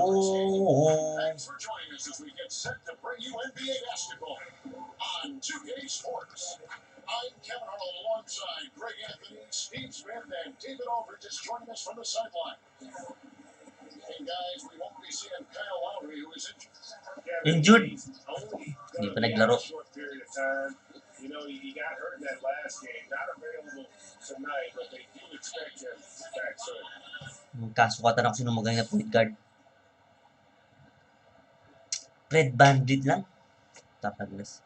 Oh. Thanks for joining us as we get set to bring you NBA basketball on 2K Sports. I'm Kevin Arnold alongside Greg Anthony, Steve Smith, and David Aldridge is joining us from the sideline. And guys, we won't be seeing Kyle Lowry, who is Injured. Hindi pa naglaro. You know, he got hurt in that last game. Not available tonight, but they do expect him back soon. Kasukatan ako sino magaling na point guard. Red Bandit lang. Tapaglas.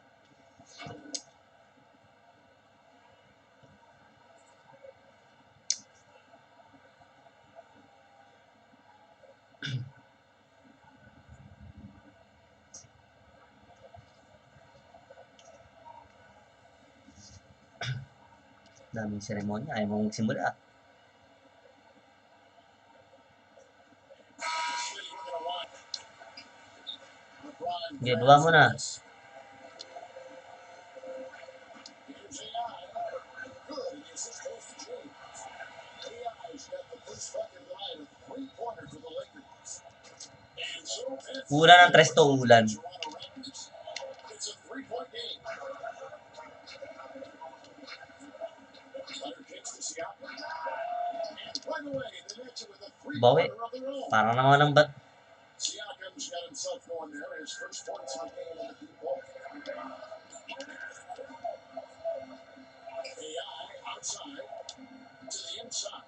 Daming seremonya. Ayaw mong magsimula. Sige, baba mo na. Ulan ng tres to ulan. Bawi. Para naman ang bat. Siakam's got himself going there. His first points in the game on the deep ball. AI outside to the inside.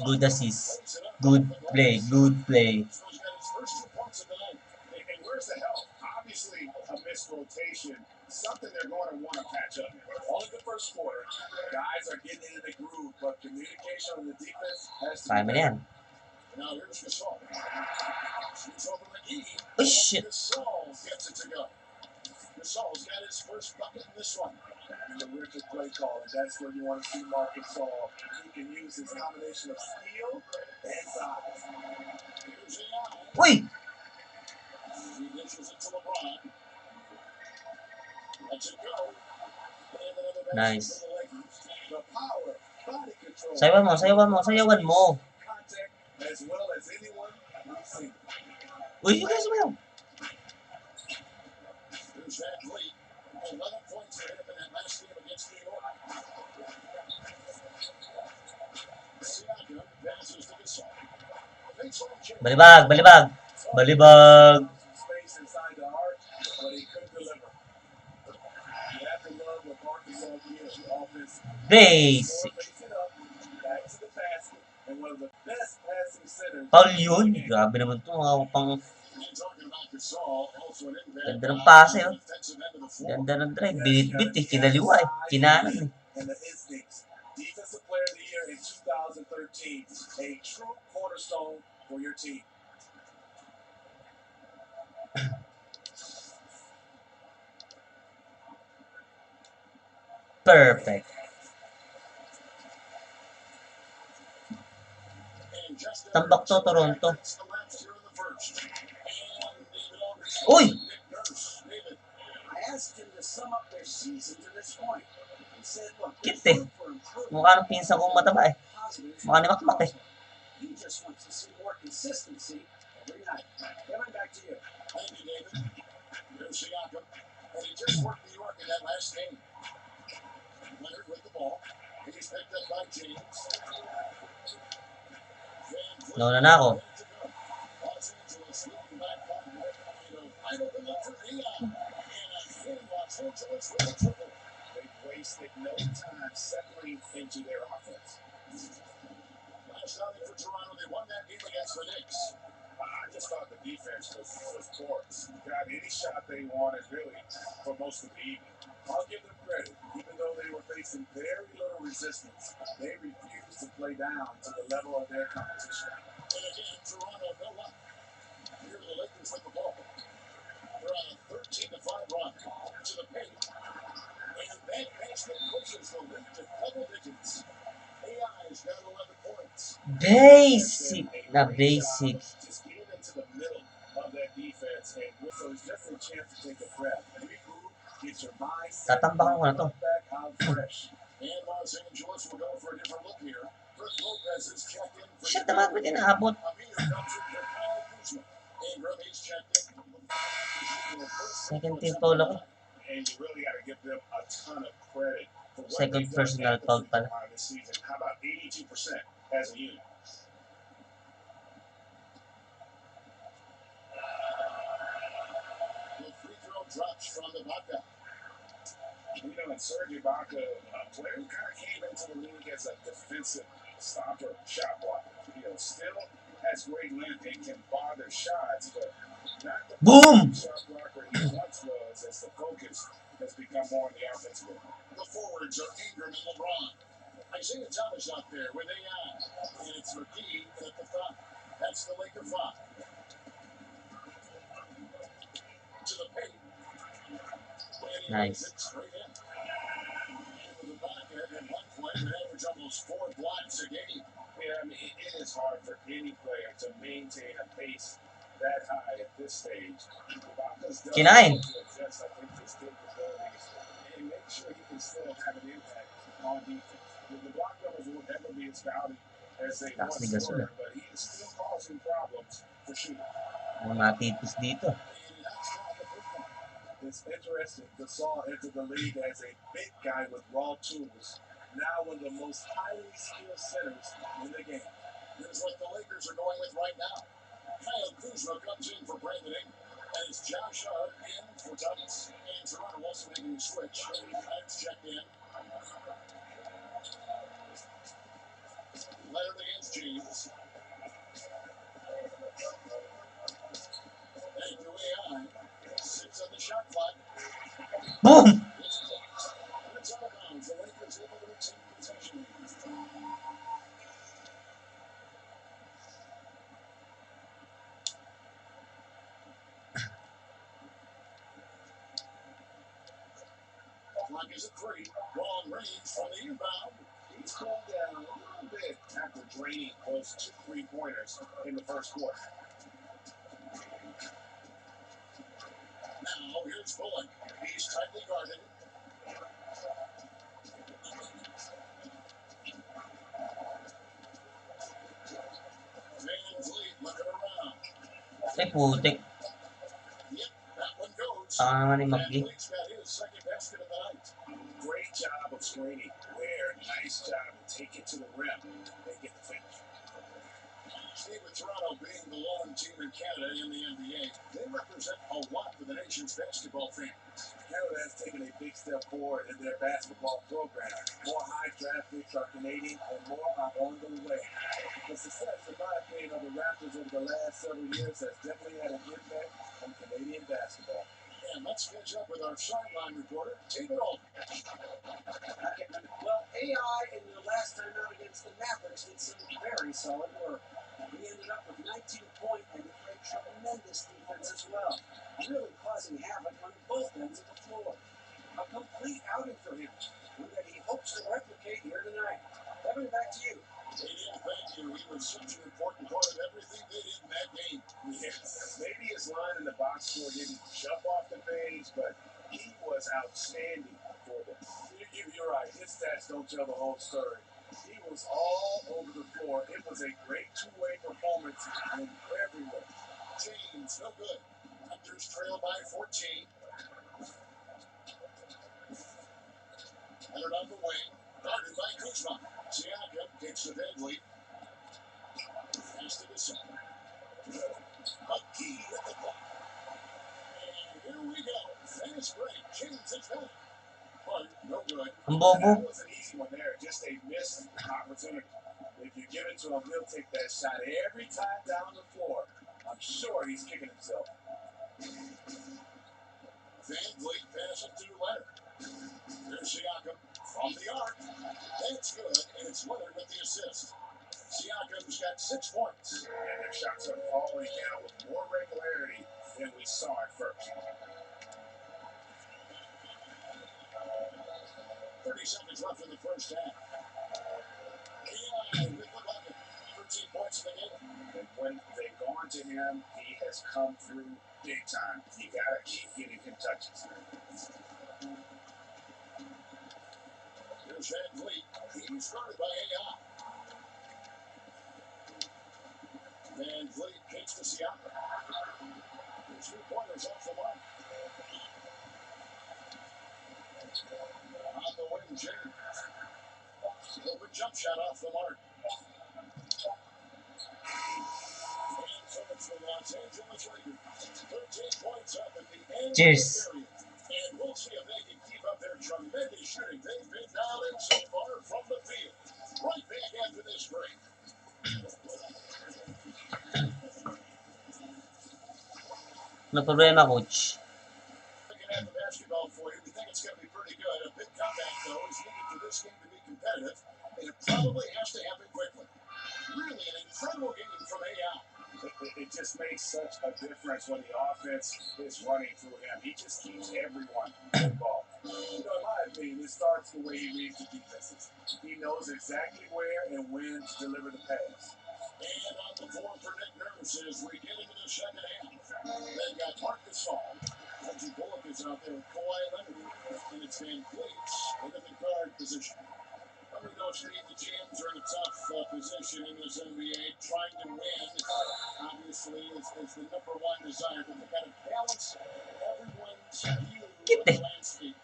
Good assist. Good play. Good play. So he's got his first 2 points of the night. And where's the help? Obviously, a missed rotation. Something they're going to want to patch up. All in the first quarter, guys are getting into the groove, but communication on the defense has to Kaya mo na yan. Now here's Gasol. Shoots over McGee. Oh, shit. Gasol gets it to go. Gasol's got his first bucket in this one. Terrific play call, and that's where you want to see Marc Gasol. He can use his combination of steal and size. Here's AI. Uy! He dishes it to LeBron. Lets it go. And another basket Nice. for the Lakers. The power, body control. Sayawan mo, sayawan mo, sayawan mo. Contact as well as anyone we've seen. Uy, you guys mo. Here's Van Vliet. 11 points for him in that last game against New York. Siakam passes to Gasol. Face-off check. Balibag, balibag. Balibag. Space inside the arc, but he couldn't deliver. You have to love what Marc Gasol gives you offense. Basic. Face it up, back to the basket, and one of the best passing centers. Paul yun. Grabe naman to. Mga pang You're talking about Gasol, also an impact ganda ng guy pase. on Oh. the defensive end of the floor. Ganda ng drive. Binit-bit eh. Kinaliwa eh. Kinanan eh. And the instincts. Defensive Player of the Year in 2013. A true cornerstone for your team. Perfect. And just Tambak to, Toronto. that's the last here in the first. And David Aldridge. Uy! Nick Nurse. David. I asked him to sum up their season to this point. He said, look, Kit eh. Mukha ng pinsan kong mataba eh. Mukha ni Makmak eh. He just wants to see more consistency every night. Kevin, back to you. Thank you, David. Here's Siakam. And he just worked New York in that last game. Leonard with the ball. He's picked up by James. Nauna na ako. Los Angeles leading by 5. Wide open look for AI. And again, Los Angeles with a triple. They've wasted no time settling into their offense. Last outing for Toronto, they won that game against the Knicks. I just thought the defense was porous. Got any shot they wanted, really, for most of the evening. I'll give them credit. Even though they were facing very little resistance, they refused to play down to the level of their competition. And again, Toronto built up. Here are the Lakers with the ball. They're on a 13-5 run to the paint. And that basket pushes the lead to double digits. AI's got 11 points. Basic na basic. Just getting into the middle of that defense, and so it's just a chance to take a breath, regroup, get your mind set, Tatambakan ko na to. back out fresh. And Los Angeles will go for a different look here. Chris Lopez is checked in for Shit naman, ba't inaabot? Amir comes in for Kyle Kuzma. Ingram, he's checked it. Second team foul ako. And you really got to give them a ton of credit for what Second they've done personal at the foul free throw pala. line this season. How about 82% as a unit? The free throw drops from the Ibaka. You know, and Serge Ibaka, a player who kind of came into the league as a defensive stopper, shot blocker. You know, still has great length and can bother shots, but not the Boom! shot blocker he once was, as the focus has become more on the offensive end. The forwards are Ingram and LeBron. Isaiah Thomas out there with AI, and it's McGee at the front. That's the Laker five. To the paint. Nice. Straight in. The back and one play would average almost 4 blocks a game. Yeah, I mean, it is hard for any player to maintain a pace that high at this stage. Ibaka's done Kinain. to adjust, I think, his capabilities and make sure he can still have an impact on defense. The block numbers will never be as valuable as they Taas ni once Gasol were, ah. but he is still causing problems for shooting. Mga matipis dito. It's interesting. Gasol entered the league as a big guy with raw tools. Now one of the most highly skilled centers in the game. Here's what the Lakers are going with right now. Kyle Kuzma comes in for Brandon Ingram. And it's Josh Hart in for Thomas. And Toronto also making a switch. That's checked in. Leonard against James. And to AI. 6 on the shot clock. Boom! It's close. And it's out of bounds. The Lakers able to retain possession. Clock is at 3. Long range from the inbound. He's cooled down a little bit after draining those 2 3-pointers in the first quarter. Now here's Bullock. He's tightly guarded. Van Vliet looking around. Ay putik. Yep, that one goes. Taka naman ni Van McGee. Vliet's got his second basket of the night. Great job of screening. Where nice job to take it to the rim and get the finish. Steve, with Toronto being the lone team in Canada in the NBA, they represent a lot for the nation's basketball fans. Canada has taken a big step forward in their basketball program. More high draft picks are Canadian and more are on the way. The success, in my opinion, of the Raptors over the last several years has definitely had an impact on Canadian basketball. And let's catch up with our sideline reporter, David Aldridge. Well, AI in your last time out against the Mavericks did some very solid work. He ended up with 19 points and he played tremendous defense as well, really causing havoc on both ends of the floor. A complete outing for him, one that he hopes to replicate here tonight. Kevin, back to you. Yeah, thank you. He was such an important part of everything they did in that game. Yes, maybe his line in the box score didn't jump off the page, but he was outstanding for them. You're right. His stats don't tell the whole story. He was all over the floor. It was a great two-way performance in every way. James, no good. Raptors trail by 14. Leonard on the wing. Guarded by Kuzma. Siakam gets the dead lead. Pass to Gasol. McGee with the block. And here we go. Fast break. James is back. But no good. Ang That bobo. was an easy one there. Just a missed opportunity. If you give it to him, he'll take that shot every time down the floor. I'm sure he's kicking himself. Van Vliet passes to Leonard. There's Siakam from the arc. That's good, and it's Leonard with the assist. Siakam's got 6 points. And their shots are falling down with more regularity than we saw at first. 30 seconds left in the first half. AI with the bucket. 13 points in the game. And when they've gone to him, he has come through big time. You got to keep giving him touches. Here's Van Vliet. He's guarded by AI. Van Vliet kicks to Siakam. shot off the mark. And so it's the Los Angeles Lakers. 13 points up at the end Cheers. of the period. And we'll see if they can keep up their tremendous shooting they've been dialing so far from the field. Right back after this break. No problema, coach. Looking at the basketball for you, we think it's going to be pretty good. A big comeback, though, is needed for this game to be competitive, and it probably has to happen quickly. Really an incredible game from AI. It just makes such a difference when the offense is running through him. He just keeps everyone involved. You know, in my opinion, it starts the way he reads the defenses. He knows exactly where and when to deliver the pass. And on the floor for Nick Nurse as we get into the second half. They've got Marcus Gasol. Reggie Bullock is out there with Kawhi Leonard. And it's Van Fleet into the guard position. We know Steve, the Jams are in a tough position in this NBA, trying to win. Obviously, is the number one desire, but they've got to balance everyone's view of the landscape.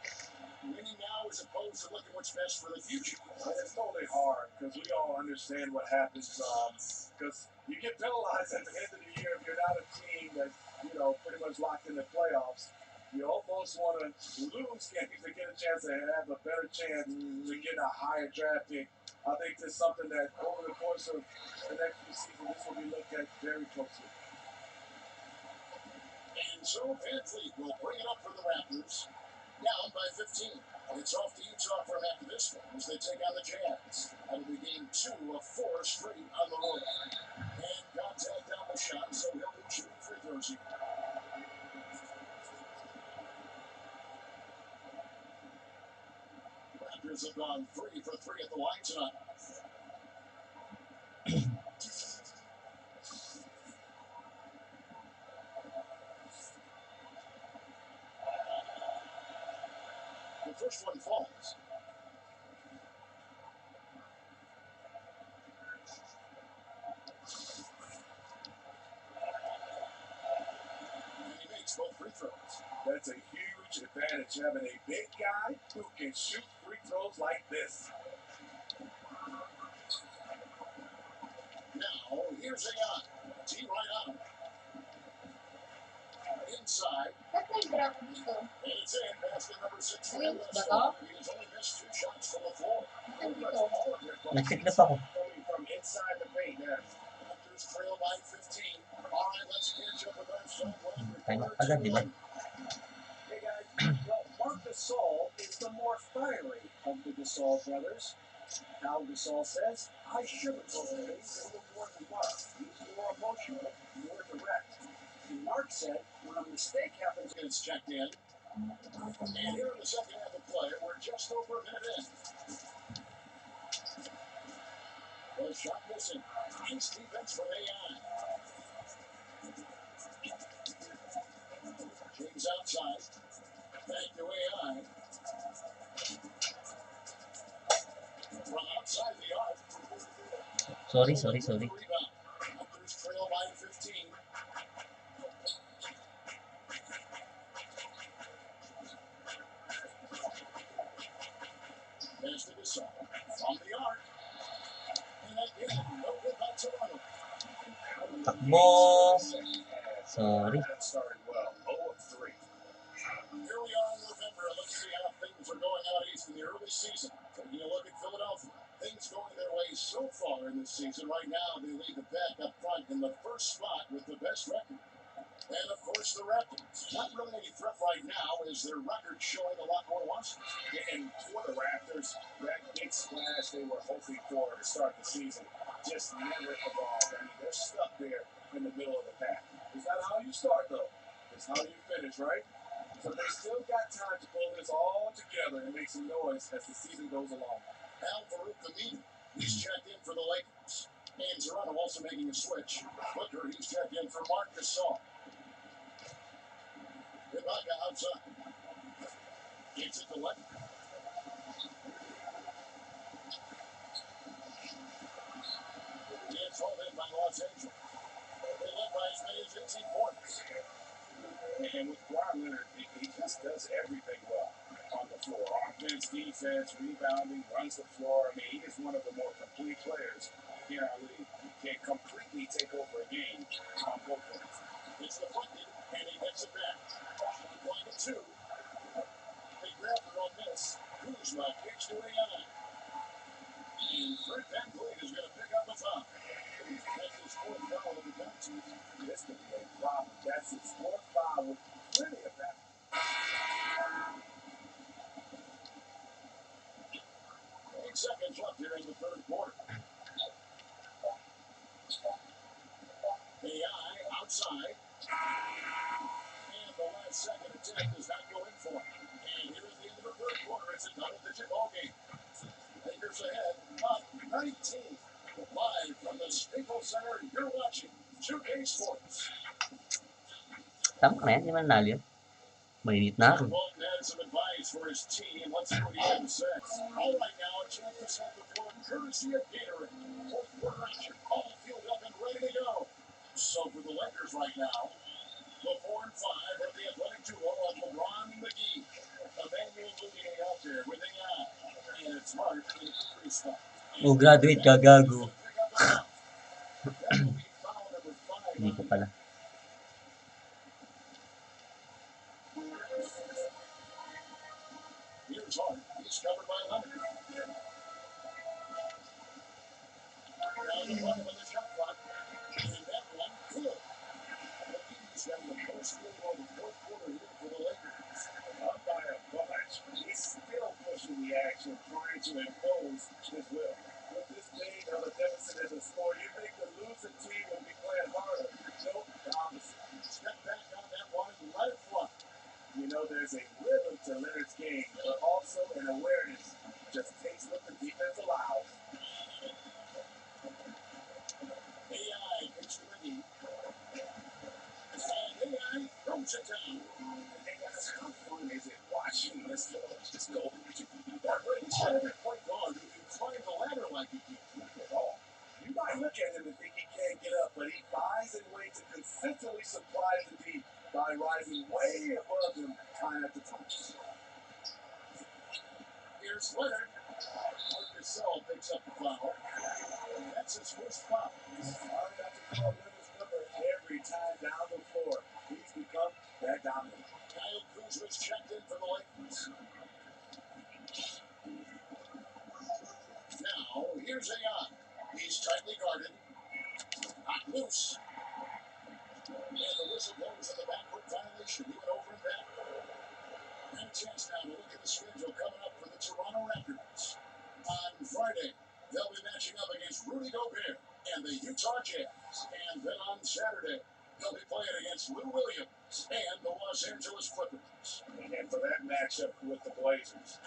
Winning now as opposed to looking what's best for the future. It's totally hard because we all understand what happens. Because you get penalized at the end of the year if you're not a team that's pretty much locked in the playoffs. You almost want to lose games to get a chance to have a better chance to get a higher draft pick. I think this is something that over the course of the next few seasons, this will be looked at very closely. And so Van Fleet will bring it up for the Raptors, down by 15. It's off to Utah from after this one as they take on the Jazz. That'll be game 2 of 4 straight on the road. And contact down the shot, so he'll be shooting free throws here. Raptors have gone 3 for 3 at the line tonight. The first one falls. And he makes both free throws. That's a huge advantage, having a big guy who can shoot free throws like this. Now, here's AI. T right on him. Inside. And it's in. Basket number 6 for him. He has only missed 2 shots from the floor. All of their points Nagtiklop ako. coming from inside the paint. Raptors trail by 15. All right, let's catch up with our sideline Time up reporter, agad, di ba? Hey guys, well, Marc Gasol is the more fiery of the Gasol brothers. Al Gasol says, I sugarcoat things a little more than Marc. He's more emotional, more direct. And Marc said, when a mistake happens, It's checked in. And here in the second half of play, we're just over a minute in. The shot missing. Nice defense from AI. James outside. Back to AI. From outside the arc. Sorry. Rebound. Raptors trail by 15. Pass to Gasol. From the arc. And again, no good by Toronto. Takbo. Sorry. That started well. 0 of 3. Here we are in November. Let's see how things are going out east in the early season. Taking a look at Philadelphia. Things going their way so far in this season. Right now, they lead the pack up front in the first spot with the best record. And, of course, the Raptors. Not really any threat right now as their record showing a lot more losses. And for the Raptors, that big splash they were hoping for to start the season just never evolved. I mean, they're stuck there in the middle of the pack. It's not how you start, though. It's how you finish, right? So they still got time to pull this all together and make some noise as the season goes along. Al Farouk Aminu. He's checked in for the Lakers. And Toronto also making a switch. Booker, he's checked in for Marc Gasol. Ibaka outside. Gets it to left. It's home in by Los Angeles. They led by as many as 18 points. And with Kawhi Leonard, he just does everything well. On the the floor. Offense, defense, rebounding, runs the floor. I mean, he is one of the more complete players in our league. He can completely take over a game on both ends. It's deflected, and he gets it back. Going to two. They grab her on this. Kuzma kicks to AI. And Fred VanVleet is going to pick up a foul. That's his fourth foul of the contest. This could be a problem. That's his fourth foul with plenty of that. 8 seconds left here in the third quarter. AI outside. And the last second attempt does not go in for him. And here at the end of the third quarter, it's a double-digit ball game. Lakers ahead, up 19. Live from the Staples Center, you're watching 2K Sports. Tama na yan, di man nanalo yun. Mainit na rin. Bolton had some advice for his team. Let's see what he had to say. All right, now a chance to set the floor courtesy of Gatorade. Fourth quarter action, all fueled up and ready to go. So for the Lakers right now, the 4 and 5 are the athletic duo of LeBron and McGee. Emmanuel Mudiay out there with AI. And it's Smart in the free spot. Oh, graduate ka, gago. Hindi ko pala. Here's Hart. He's covered by Leonard. Down the bottom of the shot clock. And that one good. McGee's got the most field goal of the fourth quarter here for the Lakers. Up by a bunch. He's still pushing the action, trying to impose his will. With this big of a deficit in the score, you think the losing team will be playing harder. Nope, the opposite. Step back on that one and let it fly. You know, there's a rhythm to Leonard's game, but also an awareness. Just takes what the defense allows. AI gets to McGee. And AI throws it down. And hey guys, how fun is it watching this fella just go? That way he's got a point guard who can climb the ladder like he can. At all. You might look at him and think he can't get up, but he finds a way to consistently surprise the deep by rising way above them time after time. Here's Leonard. Marcus Gasol picks up the foul. That's his first foul. Hard not to call Leonard's number every time down the floor. He's become that dominant. Kyle Kuzma's checked in for the Lakers. Now, here's AI. He's tightly guarded. Not loose. And the whistle blows on the backcourt violation. He went over and back. And a chance now to look at the schedule coming up for the Toronto Raptors. On Friday, they'll be matching up against Rudy Gobert and the Utah Jazz. And then on Saturday, they'll be playing against Lou Williams and the Los Angeles Clippers. And for that matchup with the Blazers,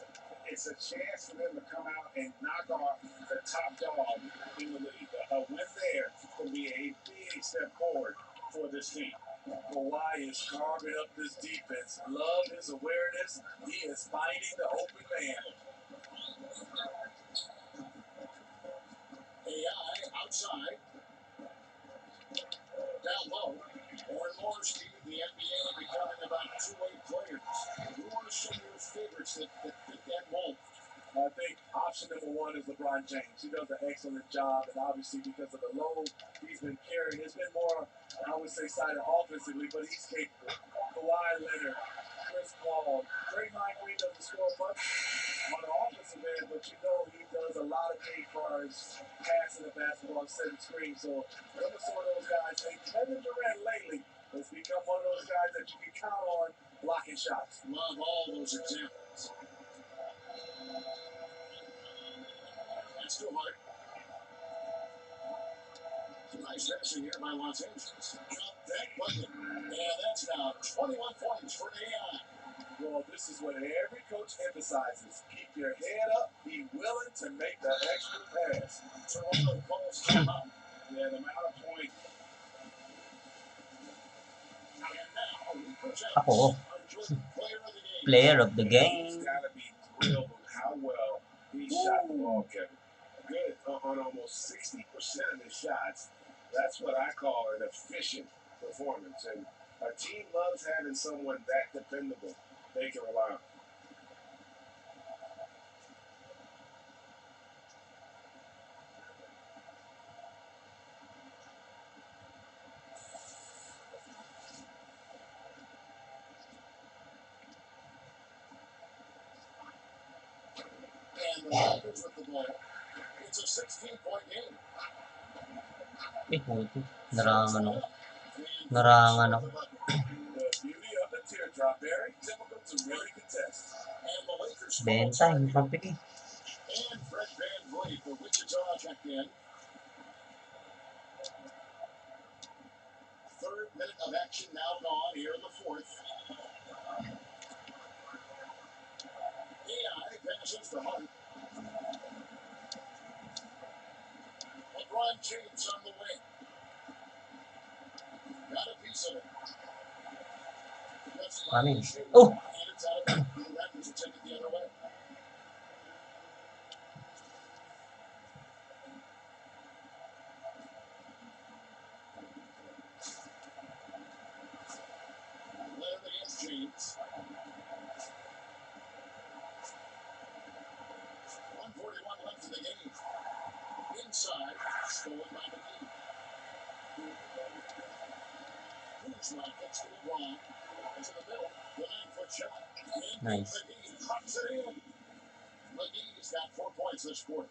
it's a chance for them to come out and knock off the top dog in the league. A win there will be a big step forward for this team. Kawhi is carving up this defense. Love his awareness. He is finding the open man. AI outside. Down low. More and more, Steve, the NBA becoming about two-way players. Who are some of your favorites that fit that mold? I think option number one is LeBron James. He does an excellent job, and obviously because of the load he's been carrying, it's been more, I would say, sided offensively, but he's capable. Kawhi Leonard, Chris Paul, Draymond Green doesn't score much on the offensive end, but you know he does a lot of things for his passing the basketball, setting screens. So those are some of those guys. And Kevin Durant lately has become one of those guys that you can count on blocking shots. Love all those examples. That's too hard. Nice finishing here by Los Angeles. Got that bucket. And that's now 21 points for AI. Well, this is what every coach emphasizes. Keep your head up. Be willing to make the extra pass. Toronto calls timeout. Yeah, the amount of points. And now we present Ako, our joint player of the game. player of the He's game. got to be thrilled with how well he shot the ball, Kevin. Good on almost 60% of his shots. That's what I call an efficient performance. And a team loves having someone that dependable they can rely on. Lakers with the ball. It's a 16-point game. Puti. Throws Narangan one ako. up. And Narangan scores ako. the bucket. The beauty of the teardrop, very difficult to really contest. And the Lakers fall Benta, time. hindi pampili. And Fred VanVleet for Wichita checked in. Third minute of action now gone here in the fourth. AI passes to Hart. LeBron James on the wing. Got a piece of it. Let's Ano fire yun? shoot. Oh! And it's out of bounds. The Raptors will take it the other way. Leonard against James. 141 left in the game. Inside, stolen by McGee. Kuzma gets to LeBron. Into the middle. The 9-foot shot. And Nice. McGee drops it in. McGee's got 4 points this quarter.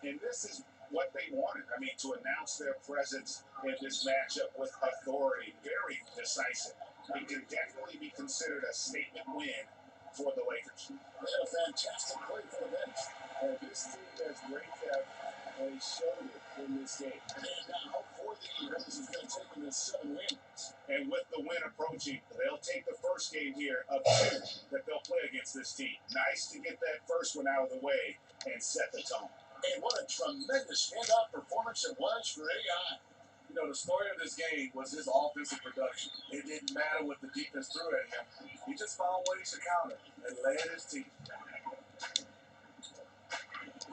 And this is what they wanted. I mean, to announce their presence in this matchup with authority, very decisive. It can definitely be considered a statement win for the Lakers. They had a fantastic play for the bench. And this team has great depth, and he showed it in this game. And now, for the Eagles, is going to take them to 7 wins. And with the win approaching, they'll take the first game here of 2 that they'll play against this team. Nice to get that first one out of the way and set the tone. And what a tremendous standout performance it was for AI. You know, the story of this game was his offensive production. It didn't matter what the defense threw at him. He just found ways to counter and led his team.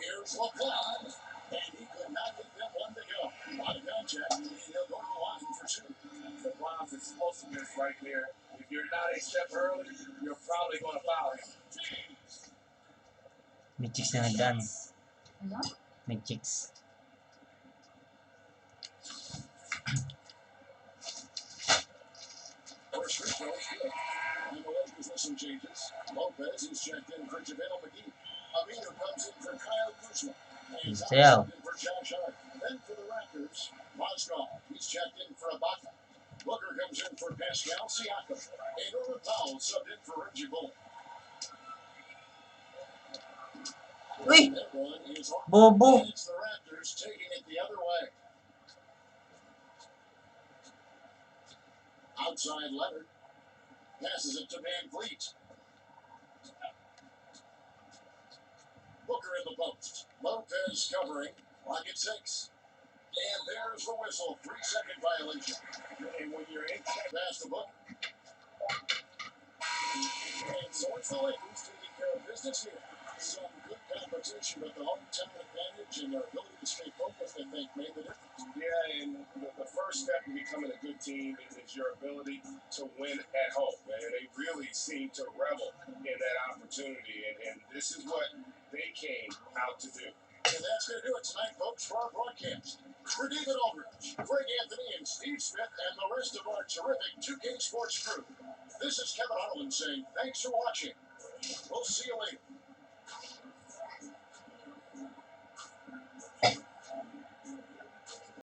Here's LeBron, and he could not get them one to go. On contact, and he'll go to the line for 2. LeBron's explosiveness right there. If you're not a step early, you're probably going to foul him. May chicks na nagdaan. May chicks. First free throw is good. And the Lakers with some changes. Lopez is checked in for JaVale McGee. Aminu comes in for Kyle Kuzma. And Thomas Sell. in for Josh Hart. Then for the Raptors, Mozgov. He's checked in for Ibaka. Booker comes in for Pascal Siakam. And Norman Powell subbed in for Reggie Bullock. Uy! That one is on. Bobo! And it's the Raptors taking it the other way. Outside Leonard. Passes it to VanVleet. Booker in the post. Lopez covering. Lock at 6. And there's the whistle. 3-second violation. And when you're in pass the book. And so it's the Lakers taking care of business here. Some good competition, but the hometown advantage and their ability to stay focused, I think, made the difference. Yeah, and the first step in becoming a good team is your ability to win at home. And they really seem to revel in that opportunity. And this is what they came out to do. And that's going to do it tonight, folks, for our broadcast. For David Aldridge, Greg Anthony, and Steve Smith, and the rest of our terrific 2K Sports crew, this is Kevin Harlan saying thanks for watching. We'll see you later.